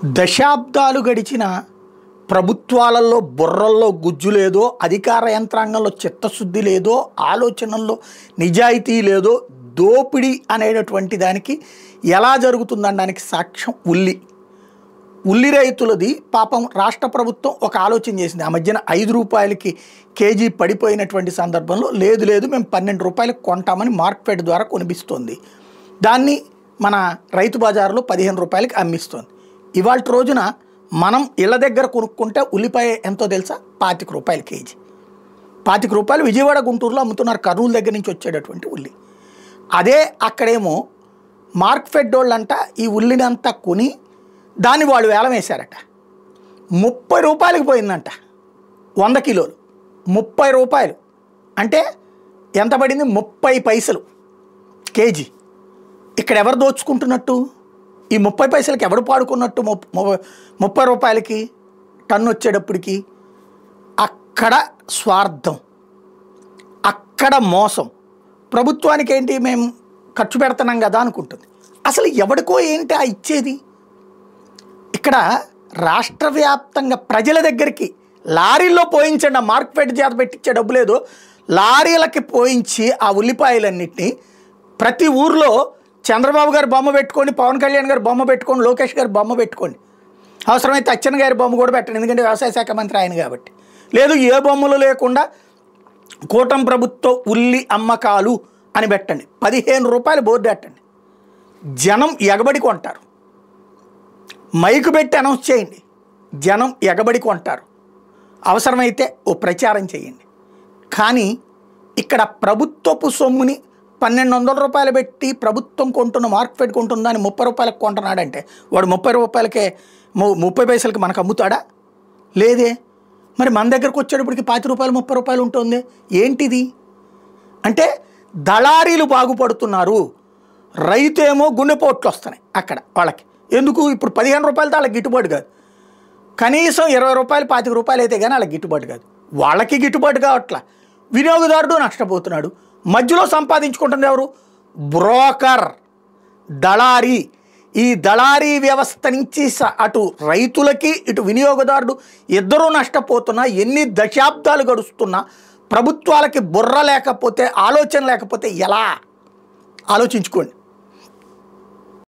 దశాబ్దాలు గడిచిన ప్రభుత్వాలలో బుర్రల్లో గుజ్జు లేదో, అధికార యంత్రాంగంలో చిత్తశుద్ధి లేదో, ఆలోచనల్లో నిజాయితీ లేదో, దోపిడీ అనేటటువంటి దానికి ఎలా జరుగుతుందనడానికి సాక్ష్యం ఉల్లి రైతులది. పాపం రాష్ట్ర ప్రభుత్వం ఒక ఆలోచన చేసింది. ఆ మధ్యన 5 రూపాయలకి కేజీ పడిపోయినటువంటి సందర్భంలో లేదు మేము 12 రూపాయలకు కొంటామని మార్కెట్ ద్వారా కొనిపిస్తోంది. దాన్ని మన రైతు బజార్లో 15 రూపాయలకి అమ్మిస్తోంది. ఇవాళ రోజున మనం ఇళ్ళ దగ్గర కొనుక్కుంటే ఉల్లిపాయ ఎంతో తెలుసా? 25 రూపాయలు కేజీ. 25 రూపాయలు విజయవాడ గుంటూరులో అమ్ముతున్నారు, కర్నూలు దగ్గర నుంచి వచ్చేటటువంటి ఉల్లి. అదే అక్కడేమో మార్కెట్ వాళ్ళంట ఈ ఉల్లిని అంతా కొని దాన్ని వాళ్ళు వేలం వేశారట. 30 రూపాయలకి పోయిందంట 100 కిలోలు. 30 రూపాయలు అంటే ఎంత పడింది? 30 పైసలు కేజీ. ఇక్కడ ఎవరు దోచుకుంటున్నట్టు? ఈ 30 పైసలకి ఎవడు పాడుకున్నట్టు? 30 రూపాయలకి టన్ను వచ్చేటప్పటికి అక్కడ స్వార్థం, అక్కడ మోసం. ప్రభుత్వానికి ఏంటి, మేము ఖర్చు పెడుతున్నాం కదా అనుకుంటుంది. అసలు ఎవడికో ఏంటి ఆ ఇచ్చేది? ఇక్కడ రాష్ట్ర వ్యాప్తంగా ప్రజల దగ్గరికి లారీల్లో పోయించండి, ఆ మార్కెట్ చేత పెట్టించే డబ్బు లేదు, లారీలకి పోయించి ఆ ఉల్లిపాయలన్నింటినీ ప్రతి ఊర్లో చంద్రబాబు గారి బొమ్మ పెట్టుకోండి, పవన్ కళ్యాణ్ గారి బొమ్మ పెట్టుకోండి, లోకేష్ గారి బొమ్మ పెట్టుకోండి, అవసరమైతే అచ్చెన్న గారి బొమ్మ కూడా పెట్టండి, ఎందుకంటే వ్యవసాయ శాఖ మంత్రి ఆయన కాబట్టి. లేదు ఏ బొమ్మలు లేకుండా కూటమి ప్రభుత్వం ఉల్లి అమ్మకాలు అని పెట్టండి, 15 రూపాయలు బోర్డు పెట్టండి. జనం ఎగబడి కొంటారు. మైకు పెట్టి అనౌన్స్ చేయండి, జనం ఎగబడి కొంటారు. అవసరమైతే ఓ ప్రచారం చేయండి. కానీ ఇక్కడ ప్రభుత్వపు సొమ్ముని 1200 రూపాయలు పెట్టి ప్రభుత్వం కొంటున్న మార్కెట్ కొంటుందని 30 రూపాయలకు కొంటున్నాడంటే వాడు 30 రూపాయలకే 30 పైసలకి మనకు అమ్ముతాడా? లేదే. మరి మన దగ్గరకు వచ్చేటప్పటికి 5 రూపాయలు 30 రూపాయలు ఉంటుంది. ఏంటిది అంటే దళారీలు బాగుపడుతున్నారు, రైతు ఏమో గుండెపోట్లు వస్తున్నాయి అక్కడ వాళ్ళకి. ఎందుకు? ఇప్పుడు 15 రూపాయలతో వాళ్ళకి గిట్టుబాటు కాదు, కనీసం 20 రూపాయలు 25 రూపాయలు అయితే కానీ వాళ్ళకి గిట్టుబాటు కాదు. వాళ్ళకి గిట్టుబాటు కావట్లా, వినియోగదారుడు నష్టపోతున్నాడు. మధ్యలో సంపాదించుకుంటుంది ఎవరు? బ్రోకర్, దళారీ. ఈ దళారీ వ్యవస్థ నుంచి అటు రైతులకి ఇటు వినియోగదారుడు ఇద్దరూ నష్టపోతున్నా, ఎన్ని దశాబ్దాలు గడుస్తున్నా ప్రభుత్వాలకి బుర్ర లేకపోతే, ఆలోచన లేకపోతే ఎలా? ఆలోచించుకోండి.